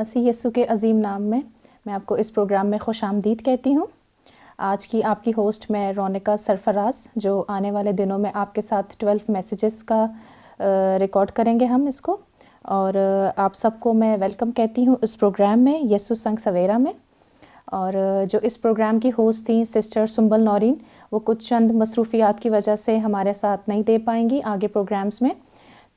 मसीह यस्सु के अजीम नाम में मैं आपको इस प्रोग्राम में खुशामदीद कहती हूँ। आज की आपकी होस्ट मैं रोनिका सरफराज, जो आने वाले दिनों में आपके साथ 12 मैसेजेस का रिकॉर्ड करेंगे हम इसको। और आप सबको मैं वेलकम कहती हूँ इस प्रोग्राम में, यस्सु संग सवेरा में। और जो इस प्रोग्राम की होस्ट थी सिस्टर सुंबल नौरीन, वो कुछ चंद मसरूफियात की वजह से हमारे साथ नहीं दे पाएंगी आगे प्रोग्राम्स में।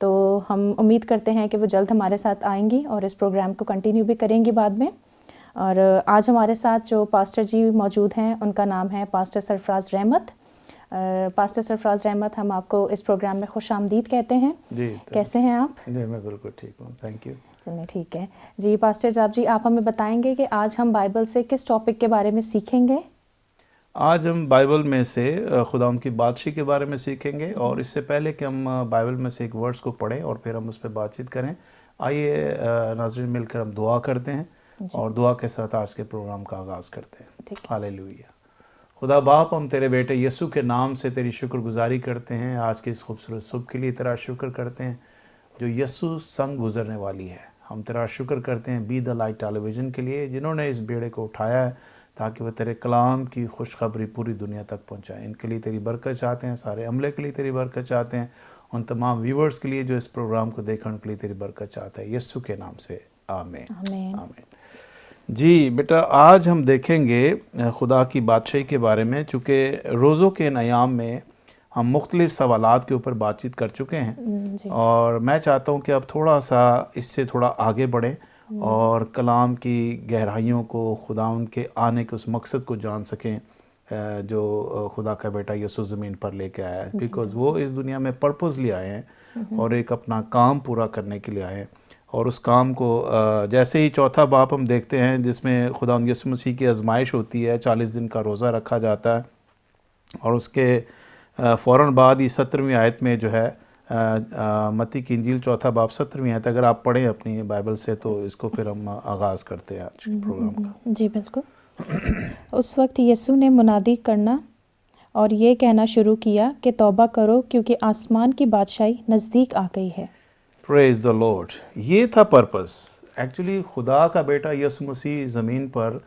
तो हम उम्मीद करते हैं कि वो जल्द हमारे साथ आएंगी और इस प्रोग्राम को कंटिन्यू भी करेंगी बाद में। और आज हमारे साथ जो पास्टर जी मौजूद हैं उनका नाम है पास्टर सरफराज रहमत। पास्टर सरफराज रहमत, हम आपको इस प्रोग्राम में खुशामदीद कहते हैं जी। कैसे हैं आप? जी मैं बिल्कुल ठीक हूँ, थैंक यू। चलिए ठीक है जी। पास्टर साहब जी, आप हमें बताएंगे कि आज हम बाइबल से किस टॉपिक के बारे में सीखेंगे? आज हम बाइबल में से खुदा की बादशाही के बारे में सीखेंगे। और इससे पहले कि हम बाइबल में से एक वर्ड्स को पढ़ें और फिर हम उस पर बातचीत करें, आइए नाज़रीन मिलकर हम दुआ करते हैं और दुआ के साथ आज के प्रोग्राम का आगाज़ करते हैं। हालेलुया। खुदा बाप, हम तेरे बेटे यीशु के नाम से तेरी शुक्रगुजारी करते हैं। आज के इस खूबसूरत सुबह के लिए तेरा शुक्र करते हैं जो यीशु संग गुजरने वाली है। हम तेरा शुक्र करते हैं बी द लाइट टेलीविज़न के लिए, जिन्होंने इस बेड़े को उठाया है ताकि वह तेरे कलाम की खुशखबरी पूरी दुनिया तक पहुंचाए। इनके लिए तेरी बरकत चाहते हैं, सारे अमले के लिए तेरी बरकत चाहते हैं, उन तमाम व्यूवर्स के लिए जो इस प्रोग्राम को देखें उनके लिए तेरी बरकत चाहते हैं, यीशु के नाम से आमीन आमीन। जी बेटा, आज हम देखेंगे खुदा की बादशाही के बारे में। चूँकि रोज़ों के नयाम में हम मुख्तलिफ़ सवालात के ऊपर बातचीत कर चुके हैं और मैं चाहता हूँ कि अब थोड़ा सा इससे थोड़ा आगे बढ़ें और कलाम की गहराइयों को, खुदा उनके आने के उस मकसद को जान सकें जो खुदा का बेटा यीशु ज़मीन पर लेके आया है। बिकॉज़ वो इस दुनिया में पर्पसली आए हैं और एक अपना काम पूरा करने के लिए आए हैं। और उस काम को जैसे ही चौथा बाप हम देखते हैं जिसमें खुदा यीशु मसीह की आजमाइश होती है, 40 दिन का रोज़ा रखा जाता है और उसके फ़ौरन बाद ही 17वीं आयत में जो है मत्ती की इंजील चौथा बाब 17वीं आयत, अगर आप पढ़ें अपनी बाइबल से तो इसको फिर हम आगाज़ करते हैं आज के प्रोग्राम का। जी बिल्कुल। उस वक्त यीशु ने मुनादी करना और ये कहना शुरू किया कि तौबा करो क्योंकि आसमान की बादशाही नज़दीक आ गई है। Praise the Lord. ये था पर्पस। एक्चुअली खुदा का बेटा यीशु मसीह ज़मीन पर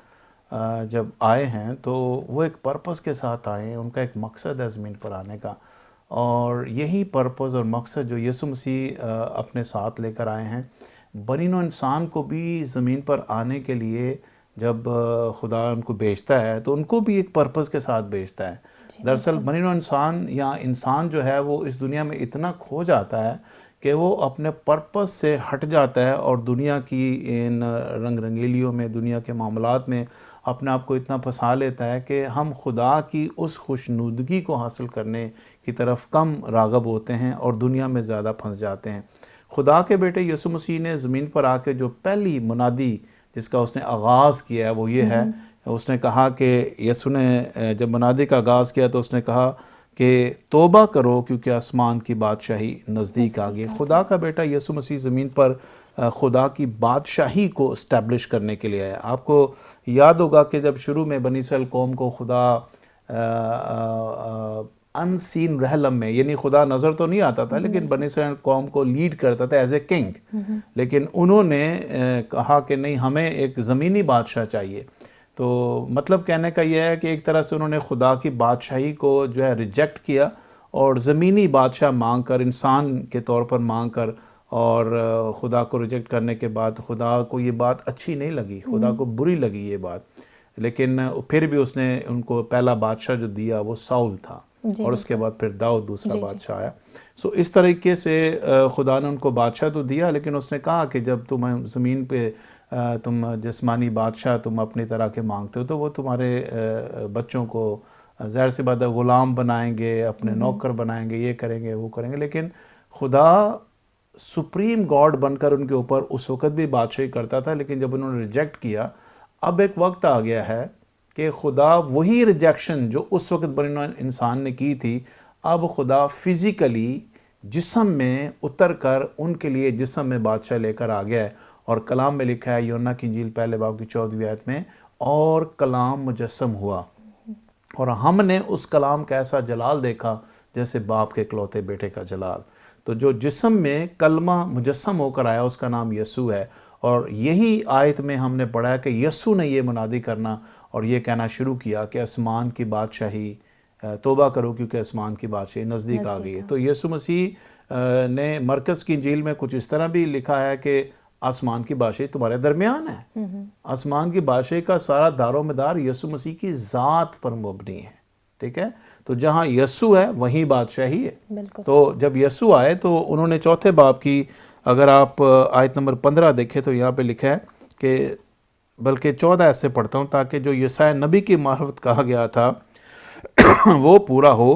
जब आए हैं तो वो एक पर्पस के साथ आए हैं। उनका एक मकसद है ज़मीन पर आने का, और यही पर्पस और मकसद जो यीशु मसीह अपने साथ लेकर आए हैं, बनी नौ इंसान को भी ज़मीन पर आने के लिए जब खुदा उनको भेजता है तो उनको भी एक पर्पस के साथ भेजता है। दरअसल बनी नौ इंसान या इंसान जो है वो इस दुनिया में इतना खो जाता है कि वो अपने पर्पस से हट जाता है और दुनिया की इन रंग रंगीलियों में, दुनिया के मामलात में अपने आप को इतना फंसा लेता है कि हम खुदा की उस खुशनुदगी को हासिल करने की तरफ कम राग़ब होते हैं और दुनिया में ज़्यादा फंस जाते हैं। खुदा के बेटे यीशु मसीह ने ज़मीन पर आके जो पहली मुनादी जिसका उसने आगाज़ किया है वो ये है, उसने कहा कि यीशु ने जब मुनादी का आगाज़ किया तो उसने कहा कि तौबा करो क्योंकि आसमान की बादशाही नज़दीक आ गई। खुदा का बेटा यीशु मसीह ज़मीन पर खुदा की बादशाही को इस्टेब्लिश करने के लिए आया। आपको याद होगा कि जब शुरू में बनी इस्राएल कौम को खुदा अनसीन रहलम में, यानी खुदा नज़र तो नहीं आता था लेकिन बनी इस्राएल कौम को लीड करता था एज ए किंग, लेकिन उन्होंने कहा कि नहीं, हमें एक ज़मीनी बादशाह चाहिए। तो मतलब कहने का यह है कि एक तरह से उन्होंने खुदा की बादशाही को जो है रिजेक्ट किया और ज़मीनी बादशाह मांग कर, इंसान के तौर पर मांग कर, और खुदा को रिजेक्ट करने के बाद खुदा को ये बात अच्छी नहीं लगी, खुदा को बुरी लगी ये बात, लेकिन फिर भी उसने उनको पहला बादशाह जो दिया वो साउल था और उसके बाद फिर दाऊद दूसरा बादशाह आया। सो इस तरीके से खुदा ने उनको बादशाह तो दिया, लेकिन उसने कहा कि जब तुम ज़मीन पे तुम जिस्मानी बादशाह तुम अपनी तरह के मांगते हो तो वो तुम्हारे बच्चों को ज़ाहिर सी बात है ग़ुलाम बनाएंगे, अपने नौकर बनाएंगे, ये करेंगे वो करेंगे। लेकिन खुदा सुप्रीम गॉड बनकर उनके ऊपर उस वक़्त भी बादशाही करता था, लेकिन जब उन्होंने रिजेक्ट किया, अब एक वक्त आ गया है कि खुदा वही रिजेक्शन जो उस वक़्त बनी इंसान ने की थी, अब खुदा फिज़िकली जिस्म में उतर कर उनके लिए जिस्म में बादशाह लेकर आ गया है। और कलाम में लिखा है यूहन्ना की इंजील पहले बाब की 14वीं आयत में, और कलाम मुजस्सम हुआ और हमने उस कलाम का ऐसा जलाल देखा जैसे बाप के इकलौते बेटे का जलाल। तो जो जिस्म में कलमा मुजस्सम होकर आया उसका नाम यीशु है, और यही आयत में हमने पढ़ा है कि यीशु ने ये मुनादी करना और ये कहना शुरू किया कि आसमान की बादशाही, तौबा करो क्योंकि आसमान की बादशाही नज़दीक आ गई है। तो यीशु मसीह ने मरकज़ की इंजील में कुछ इस तरह भी लिखा है कि आसमान की बादशाही तुम्हारे दरमियान है। आसमान की बादशाही का सारा दारोमदार यीशु मसीह की ज़ात पर मुबनी है, ठीक है। तो जहाँ यीशु है वहीं बादशाही है। तो जब यीशु आए तो उन्होंने चौथे बाब की, अगर आप आयत नंबर 15 देखें तो यहाँ पे लिखा है कि, बल्कि 14 ऐसे पढ़ता हूँ, ताकि जो यशायाह नबी की मार्फत कहा गया था वो पूरा हो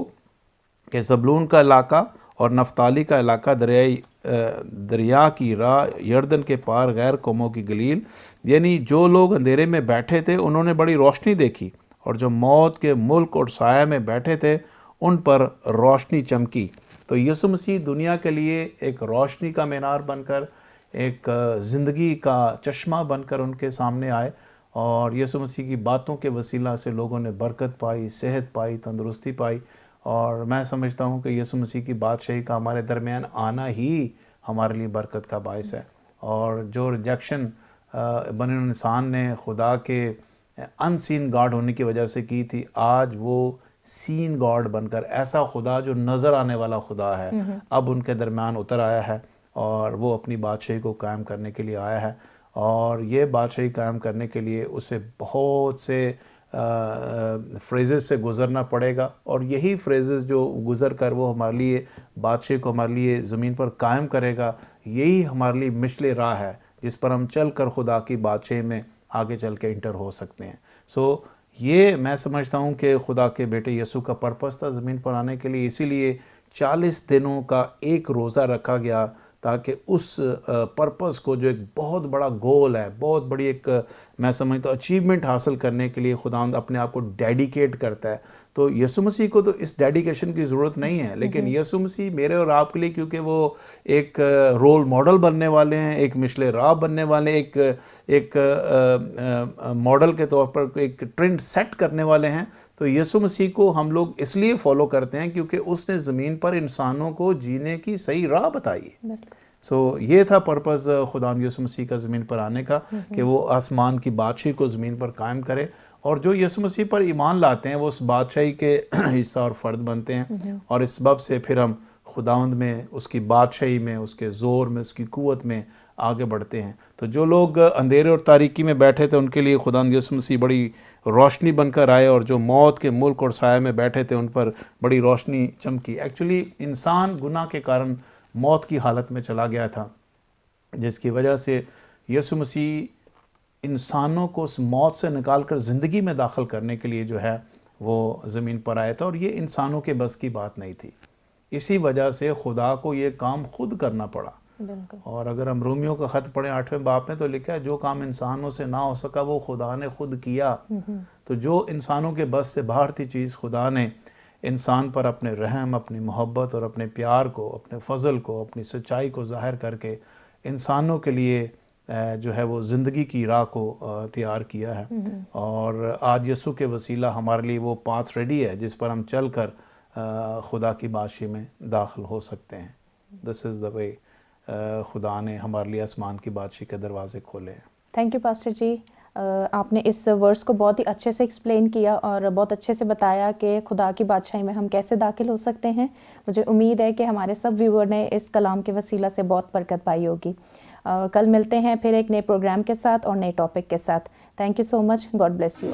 कि ज़बूलून का इलाका और नफ्ताली का इलाका दरिया की राह यरदन के पार गैर कौमों की गलील, यानी जो लोग अंधेरे में बैठे थे उन्होंने बड़ी रोशनी देखी, और जो मौत के मुल्क और साया में बैठे थे उन पर रोशनी चमकी। तो यीशु मसीह दुनिया के लिए एक रोशनी का मीनार बनकर, एक ज़िंदगी का चश्मा बनकर उनके सामने आए, और यीशु मसीह की बातों के वसीला से लोगों ने बरकत पाई, सेहत पाई, तंदुरुस्ती पाई। और मैं समझता हूँ कि यीशु मसीह की बादशाही का हमारे दरमियान आना ही हमारे लिए बरकत का बायस है। और जो रिजेक्शन बने इंसान ने खुदा के अनसीन गॉड होने की वजह से की थी, आज वो सीन गॉड बनकर, ऐसा खुदा जो नज़र आने वाला खुदा है, अब उनके दरमियान उतर आया है, और वो अपनी बादशाही को कायम करने के लिए आया है। और ये बादशाही कायम करने के लिए उसे बहुत से फ्रेजेस से गुज़रना पड़ेगा, और यही फ्रेजेस जो गुज़र कर वो हमारे लिए बादशाही को हमारे लिए ज़मीन पर कायम करेगा, यही हमारे लिए मिशले राह है जिस पर हम चल कर खुदा की बादशाही में आगे चल के इंटर हो सकते हैं। सो ये मैं समझता हूँ कि खुदा के बेटे यीशु का पर्पस था ज़मीन पर आने के लिए, इसीलिए 40 दिनों का एक रोज़ा रखा गया, ताकि उस पर्पस को, जो एक बहुत बड़ा गोल है, बहुत बड़ी एक मैं समझता हूँ अचीवमेंट हासिल करने के लिए खुदावंद अपने आप को डेडिकेट करता है। तो यीशु मसीह को तो इस डेडिकेशन की ज़रूरत नहीं है, लेकिन यीशु मसीह मेरे और आपके लिए, क्योंकि वो एक रोल मॉडल बनने वाले हैं, एक मिशले राह बनने वाले, एक मॉडल के तौर पर एक ट्रेंड सेट करने वाले हैं। तो यीशु मसीह को हम लोग इसलिए फॉलो करते हैं क्योंकि उसने ज़मीन पर इंसानों को जीने की सही राह बताई। सो ये था पर्पज़ खुदा यीशु मसीह का ज़मीन पर आने का, कि वो आसमान की बादशाही को ज़मीन पर कायम करे, और जो यीशु मसीह पर ईमान लाते हैं वो उस बादशाही के हिस्सा और फ़र्द बनते हैं, और इस सबब से फिर हम खुदावंद में, उसकी बादशाही में, उसके ज़ोर में, उसकी क़ुव्वत में आगे बढ़ते हैं। तो जो लोग अंधेरे और तारीकी में बैठे थे उनके लिए खुदावंद यीशु मसीह बड़ी रोशनी बनकर आए, और जो मौत के मुल्क और साया में बैठे थे उन पर बड़ी रोशनी चमकी। एक्चुअली इंसान गुनाह के कारण मौत की हालत में चला गया था, जिसकी वजह से यीशु मसीह इंसानों को उस मौत से निकाल कर ज़िंदगी में दाखिल करने के लिए जो है वो ज़मीन पर आया था, और ये इंसानों के बस की बात नहीं थी। इसी वजह से खुदा को ये काम खुद करना पड़ा। और अगर हम रोमियो का ख़त पढ़ें 8वें बाब में, तो लिखा है जो काम इंसानों से ना हो सका वो खुदा ने खुद किया। तो जो इंसानों के बस से बाहर थी चीज़, खुदा ने इंसान पर अपने रहम, अपनी मोहब्बत और अपने प्यार को, अपने फ़ज़ल को, अपनी सच्चाई को ज़ाहिर करके इंसानों के लिए जो है वो ज़िंदगी की राह को तैयार किया है। और आज यीशु के वसीला हमारे लिए वो पाथ रेडी है जिस पर हम चल कर खुदा की बादशाही में दाखिल हो सकते हैं। दिस इज़ द वे खुदा ने हमारे लिए आसमान की बादशाही के दरवाज़े खोले हैं। थैंक यू पास्टर जी। आपने इस वर्स को बहुत ही अच्छे से एक्सप्लेन किया और बहुत अच्छे से बताया कि खुदा की बादशाही में हम कैसे दाखिल हो सकते हैं। मुझे उम्मीद है कि हमारे सब व्यूअर ने इस कलाम के वसीला से बहुत बरकत पाई होगी। कल मिलते हैं फिर एक नए प्रोग्राम के साथ और नए टॉपिक के साथ। Thank you so much. God bless you.